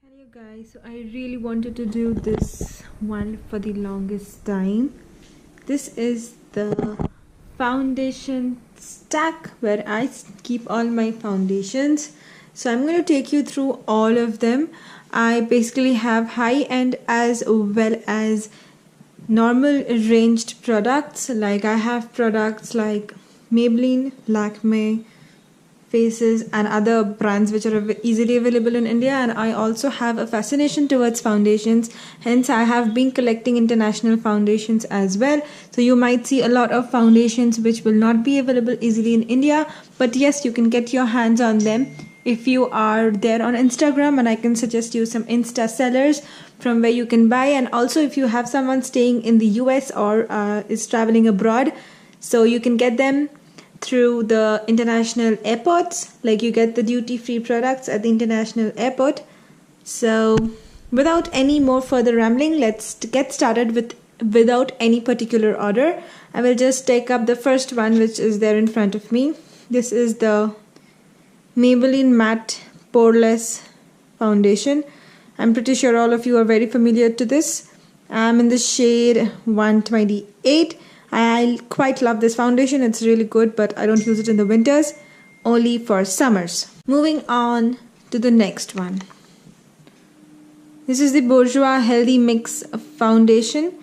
Hello guys, so I really wanted to do this one for the longest time. This is the foundation stack where I keep all my foundations. So I'm going to take you through all of them. I basically have high-end as well as normal ranged products. Like I have products like Maybelline, Lakme, Faces and other brands which are easily available in India, and I also have a fascination towards foundations, hence I have been collecting international foundations as well. So you might see a lot of foundations which will not be available easily in India, but yes, you can get your hands on them if you are there on Instagram, and I can suggest you some Insta sellers from where you can buy. And also if you have someone staying in the US or is traveling abroad, so you can get them through the international airports, like you get the duty-free products at the international airport. So without any more further rambling, let's get started without any particular order. I will just take up the first one which is there in front of me. This is the Maybelline Matte Poreless Foundation. I'm pretty sure all of you are very familiar to this. I'm in the shade 128. I quite love this foundation. It's really good, but I don't use it in the winters, only for summers. Moving on to the next one. This is the Bourjois Healthy Mix Foundation.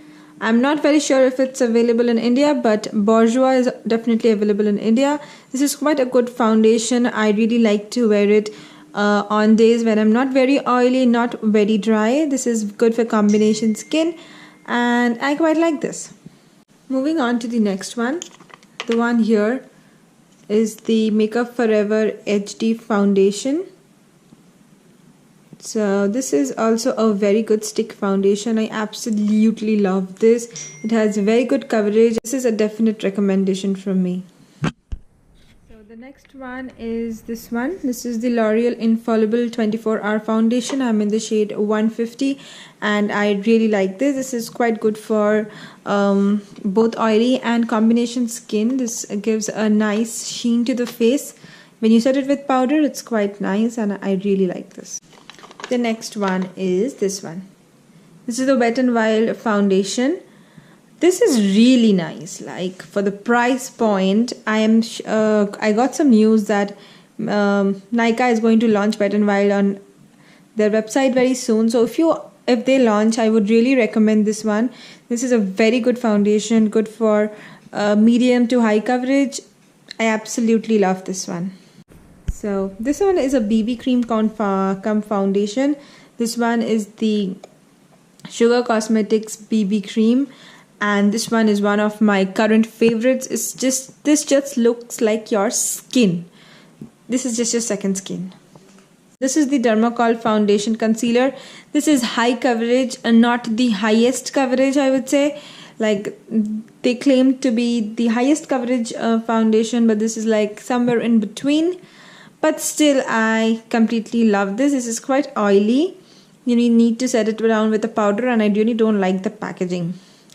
I'm not very sure if it's available in India, but Bourjois is definitely available in India. This is quite a good foundation. I really like to wear it on days when I'm not very oily, not very dry. This is good for combination skin, and I quite like this. Moving on to the next one. The one here is the Makeup Forever HD Foundation. So this is also a very good stick foundation. I absolutely love this. It has very good coverage. This is a definite recommendation from me. So the next one is this one. This is the L'Oreal Infallible 24-Hour Foundation. I'm in the shade 150 and I really like this. This is quite good for both oily and combination skin. This gives a nice sheen to the face. When you set it with powder, it's quite nice and I really like this. The next one is this one. This is the Wet n Wild Foundation. This is really nice. Like for the price point, I got some news that Nykaa is going to launch Wet n Wild on their website very soon. So if they launch, I would really recommend this one. This is a very good foundation, good for medium to high coverage. I absolutely love this one. So this one is a BB cream cum foundation. This one is the Sugar Cosmetics BB cream, and this one is one of my current favorites. This just looks like your skin. This is just your second skin. This is the Dermacol Foundation Concealer. This is high coverage and not the highest coverage, I would say. Like they claim to be the highest coverage foundation, but this is like somewhere in between. But still, I completely love this. This is quite oily. You need to set it down with a powder, and I really don't like the packaging.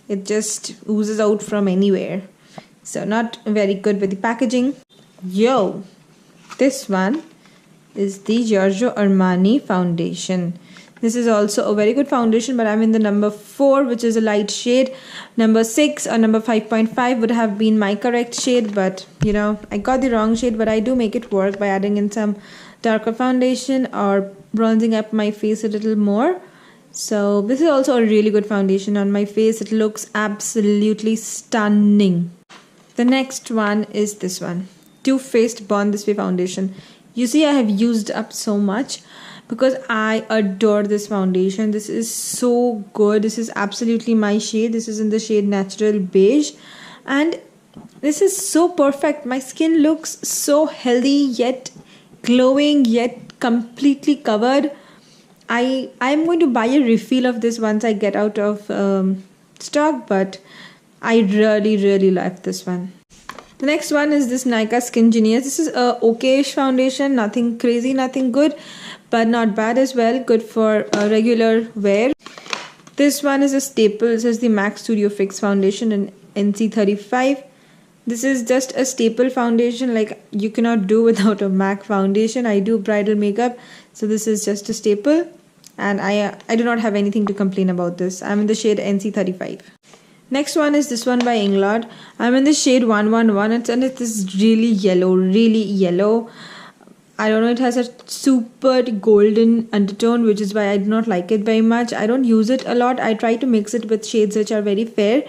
It just oozes out from anywhere. So not very good with the packaging. Yo, this one is the Giorgio Armani Foundation. This is also a very good foundation, but I'm in the number 4, which is a light shade. Number 6 or number 5.5 would have been my correct shade, but you know, I got the wrong shade, but I do make it work by adding in some darker foundation or bronzing up my face a little more. So this is also a really good foundation on my face. It looks absolutely stunning. The next one is this one, Too Faced Born This Way Foundation. You see, I have used up so much because I adore this foundation. This is so good. This is absolutely my shade. This is in the shade Natural Beige, and this is so perfect. My skin looks so healthy yet glowing yet completely covered. I'm going to buy a refill of this once I get out of stock, but I really like this one. The next one is this Nykaa Skin Genius. This is a okay-ish foundation, nothing crazy, nothing good, but not bad as well. Good for regular wear. This one is a staple. This is the MAC Studio Fix Foundation in NC35. This is just a staple foundation. Like you cannot do without a MAC foundation. I do bridal makeup, so this is just a staple. and I do not have anything to complain about this. I'm in the shade NC35. Next one is this one by Inglot. I'm in the shade 111, and it is really yellow. I don't know, it has a super golden undertone, which is why I do not like it very much. I don't use it a lot. I try to mix it with shades which are very fair.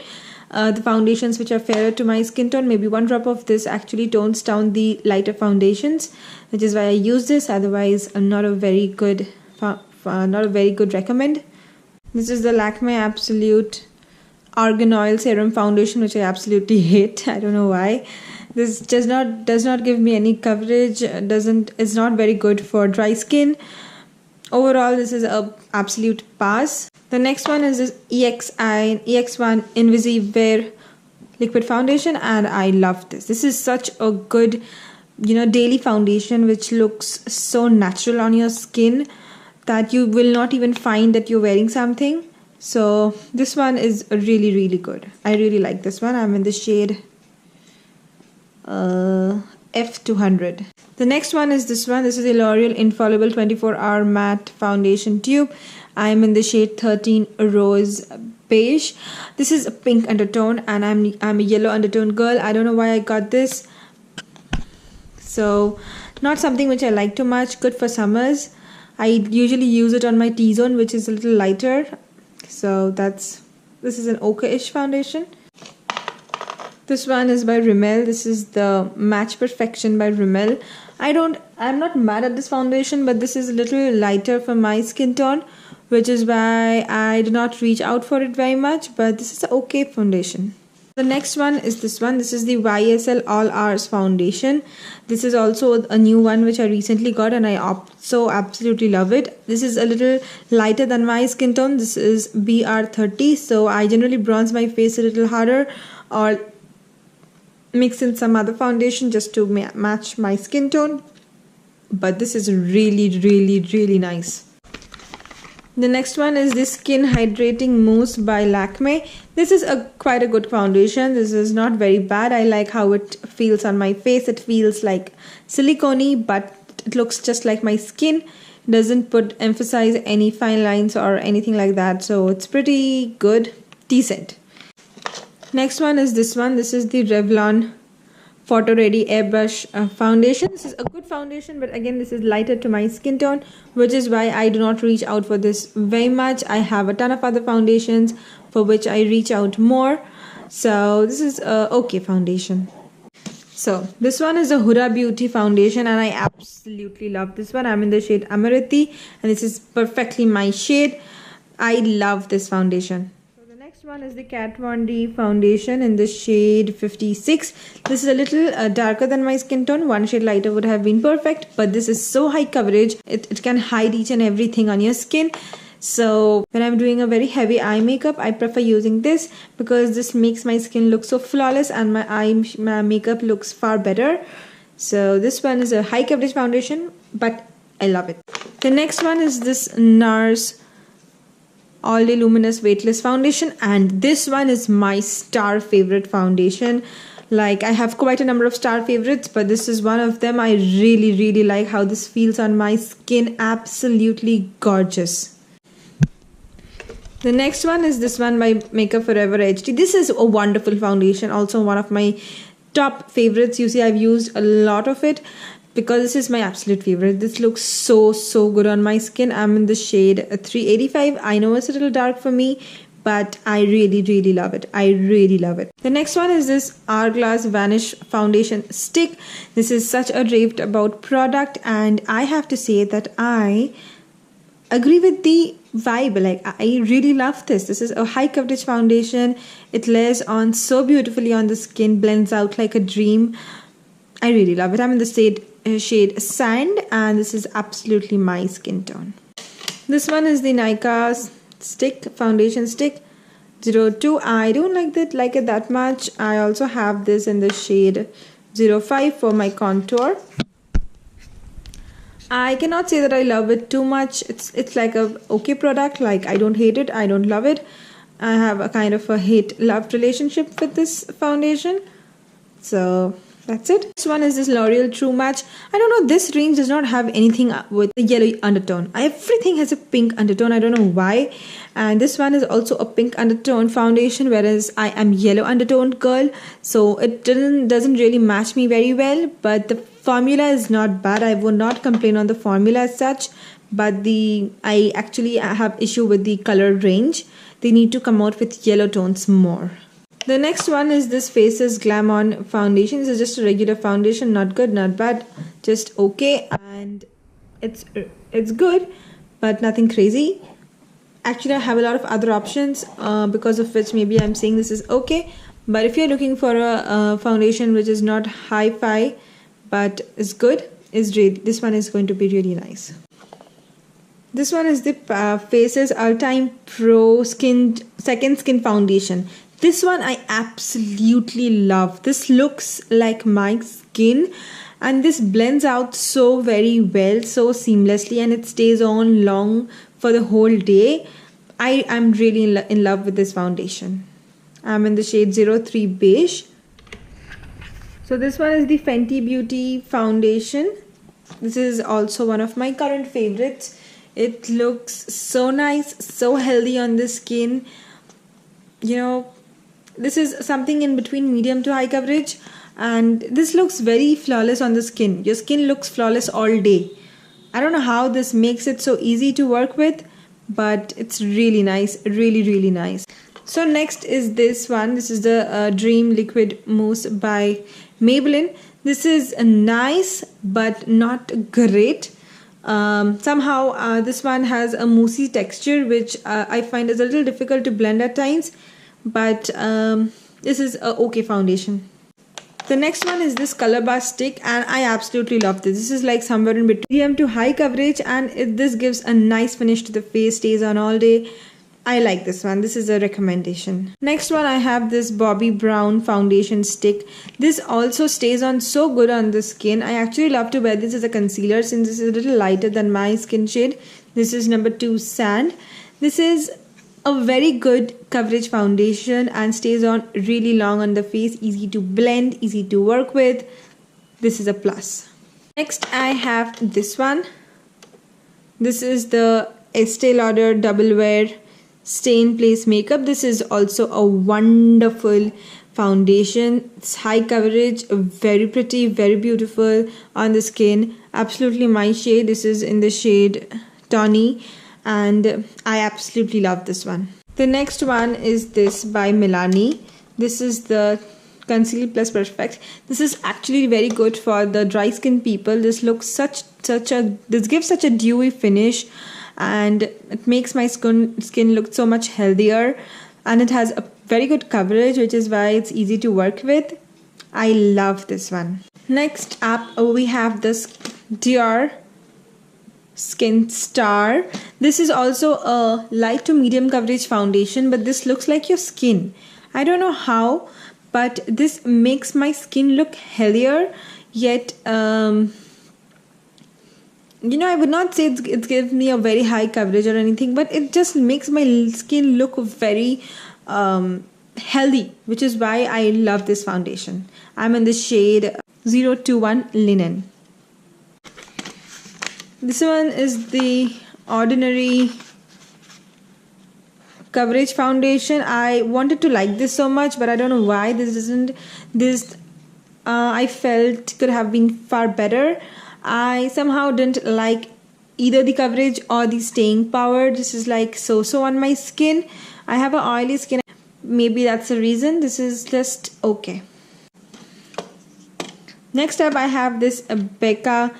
The foundations which are fairer to my skin tone, maybe one drop of this actually tones down the lighter foundations, which is why I use this. Otherwise, not a very good recommend. This is the Lakme Absolute Argan Oil Serum Foundation, which I absolutely hate. I don't know why. This does not give me any coverage. It's not very good for dry skin. Overall, this is a absolute pass. The next one is this EX1 Invisiwear liquid foundation, and I love this. This is such a good, daily foundation which looks so natural on your skin that you will not even find that you're wearing something. So this one is really good. I really like this one. I'm in the shade F200. The next one is this one. This is the L'Oreal Infallible 24-Hour Matte Foundation Tube. I'm in the shade 13 Rose Beige. This is a pink undertone, and I'm a yellow undertone girl. I don't know why I got this. So not something which I like too much. Good for summers. I usually use it on my T-zone, which is a little lighter. So this is an okay-ish foundation. This one is by Rimmel. This is the Match Perfection by Rimmel. I'm not mad at this foundation, but this is a little lighter for my skin tone, which is why I do not reach out for it very much, but this is an okay foundation. The next one is this one. This is the YSL All Hours Foundation. This is also a new one which I recently got, and I so absolutely love it. This is a little lighter than my skin tone. This is BR30, so I generally bronze my face a little harder or mix in some other foundation just to match my skin tone. But this is really nice. The next one is this Skin Hydrating Mousse by Lakme. This is quite a good foundation. This is not very bad. I like how it feels on my face. It feels like silicone-y, but it looks just like my skin. Doesn't emphasize any fine lines or anything like that. So it's pretty good, decent. Next one is this one. This is the Revlon Photo Ready Airbrush foundation. This is a good foundation, but again, this is lighter to my skin tone, which is why I do not reach out for this very much. I have a ton of other foundations for which I reach out more. So this is a okay foundation. So this one is a Huda Beauty foundation, and I absolutely love this one. I'm in the shade Amarithi, and this is perfectly my shade. I love this foundation. Next one is the Kat Von D foundation in the shade 56. This is a little darker than my skin tone. One shade lighter would have been perfect, but this is so high coverage. It can hide each and everything on your skin. So when I'm doing a very heavy eye makeup, I prefer using this because this makes my skin look so flawless and my makeup looks far better. So this one is a high coverage foundation, but I love it. The next one is this NARS All Day Luminous Weightless Foundation, and this one is my star favorite foundation. Like, I have quite a number of star favorites, but this is one of them. I really like how this feels on my skin. Absolutely gorgeous. The next one is this one by Makeup Forever HD. This is a wonderful foundation, also one of my top favorites. You see, I've used a lot of it because this is my absolute favorite. This looks so good on my skin. I'm in the shade 385. I know it's a little dark for me, but I really love it. I really love it. The next one is this Hourglass Vanish Foundation Stick. This is such a raved about product, and I have to say that I agree with the vibe. Like, I really love this. This is a high coverage foundation. It layers on so beautifully on the skin, blends out like a dream. I really love it. I'm in the shade Sand, and this is absolutely my skin tone. This one is the Nykaa foundation stick 02. I don't like it that much. I also have this in the shade 05 for my contour. I cannot say that I love it too much. It's like a okay product. Like, I don't hate it, I don't love it. I have a kind of a hate-love relationship with this foundation. So That's it. This one is this L'Oreal True Match. I don't know, this range does not have anything with a yellow undertone. Everything has a pink undertone. I don't know why. And this one is also a pink undertone foundation, whereas I am yellow undertone girl. So it doesn't really match me very well. But the formula is not bad. I would not complain on the formula as such. But I actually have issue with the color range. They need to come out with yellow tones more. The next one is this Faces Glam On foundation. This is just a regular foundation, not good, not bad, just okay, and it's good, but nothing crazy. Actually, I have a lot of other options, because of which maybe I'm saying this is okay. But if you're looking for a foundation which is not hi-fi but is good, this one is going to be really nice. This one is the Faces All-Time Pro Second Skin Foundation. This one I absolutely love. This looks like my skin and this blends out so very well, so seamlessly, and it stays on long for the whole day. I am really in love with this foundation. I'm in the shade 03 Beige. So this one is the Fenty Beauty foundation. This is also one of my current favorites. It looks so nice, so healthy on the skin. You know, this is something in between medium to high coverage, and this looks very flawless on the skin. Your skin looks flawless all day. I don't know how this makes it so easy to work with, but it's really nice, really nice. So next is this one. This is the Dream Liquid Mousse by Maybelline. This is nice but not great. Somehow this one has a moussey texture, which I find is a little difficult to blend at times. But this is a okay foundation. The next one is this Color Bar Stick, and I absolutely love this. This is like somewhere in between medium to high coverage, and this gives a nice finish to the face, stays on all day. I like this one. This is a recommendation. Next one, I have this Bobbi Brown foundation stick. This also stays on so good on the skin. I actually love to wear this as a concealer since this is a little lighter than my skin shade. This is number 2 Sand. This is a very good coverage foundation and stays on really long on the face. Easy to blend, easy to work with. This is a plus. Next, I have this one. This is the Estee Lauder Double Wear Stay in Place Makeup. This is also a wonderful foundation. It's high coverage, very pretty, very beautiful on the skin. Absolutely my shade. This is in the shade Tawny, and I absolutely love this one. The next one is this by Milani. This is the Conceal Plus Perfect. This is actually very good for the dry skin people. This looks this gives such a dewy finish, and it makes my skin look so much healthier, and it has a very good coverage, which is why it's easy to work with. I love this one. Next up, we have this Dior Skin Star. This is also a light to medium coverage foundation, but this looks like your skin. I don't know how, but this makes my skin look healthier, yet you know, I would not say it gives me a very high coverage or anything, but it just makes my skin look very healthy, which is why I love this foundation. I'm in the shade 021 Linen. This one is the Ordinary Coverage Foundation. I wanted to like this so much, but I don't know why I felt could have been far better. I somehow didn't like either the coverage or the staying power. This is like so on my skin. I have an oily skin. Maybe that's the reason. This is just okay. Next up, I have this Becca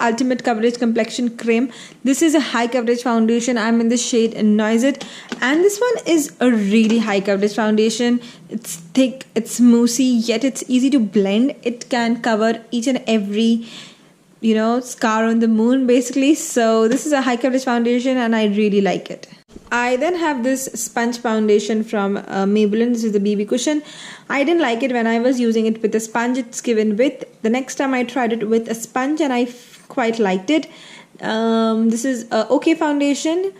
Ultimate Coverage Complexion Cream. This is a high coverage foundation. I'm in the shade Noisette, and this one is a really high coverage foundation. It's thick, it's moussey, yet it's easy to blend. It can cover each and every, you know, scar on the moon basically. So this is a high coverage foundation and I really like it. I then have this sponge foundation from Maybelline. This is the BB Cushion. I didn't like it when I was using it with a sponge. It's given with. The next time I tried it with a sponge and I quite liked it. This is a okay foundation.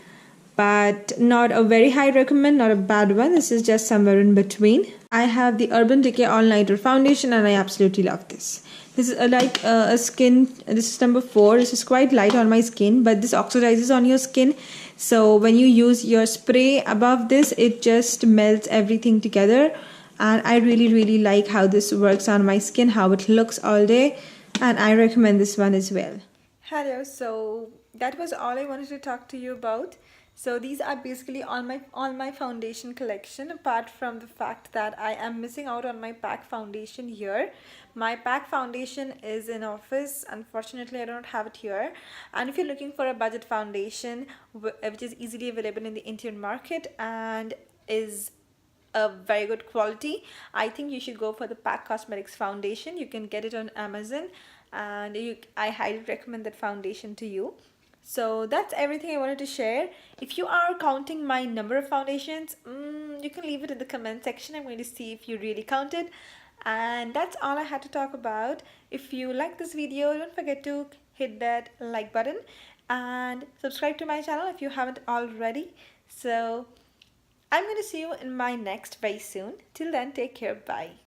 but not a very high recommend, not a bad one. This is just somewhere in between. I have the Urban Decay All Nighter Foundation, and I absolutely love this. This is a skin, this is number 4. This is quite light on my skin, but this oxidizes on your skin. So when you use your spray above this, it just melts everything together. And I really like how this works on my skin, how it looks all day. And I recommend this one as well. Hello, so that was all I wanted to talk to you about. So these are basically all my foundation collection, apart from the fact that I am missing out on my PAC foundation here. My PAC foundation is in office. Unfortunately, I don't have it here. And if you're looking for a budget foundation which is easily available in the Indian market and is a very good quality, I think you should go for the PAC Cosmetics foundation. You can get it on Amazon, and I highly recommend that foundation to you. So that's everything I wanted to share. If you are counting my number of foundations, you can leave it in the comment section. I'm going to see if you really counted. And that's all I had to talk about. If you like this video, don't forget to hit that like button and subscribe to my channel if you haven't already. So I'm going to see you in my next very soon. Till then, take care. Bye.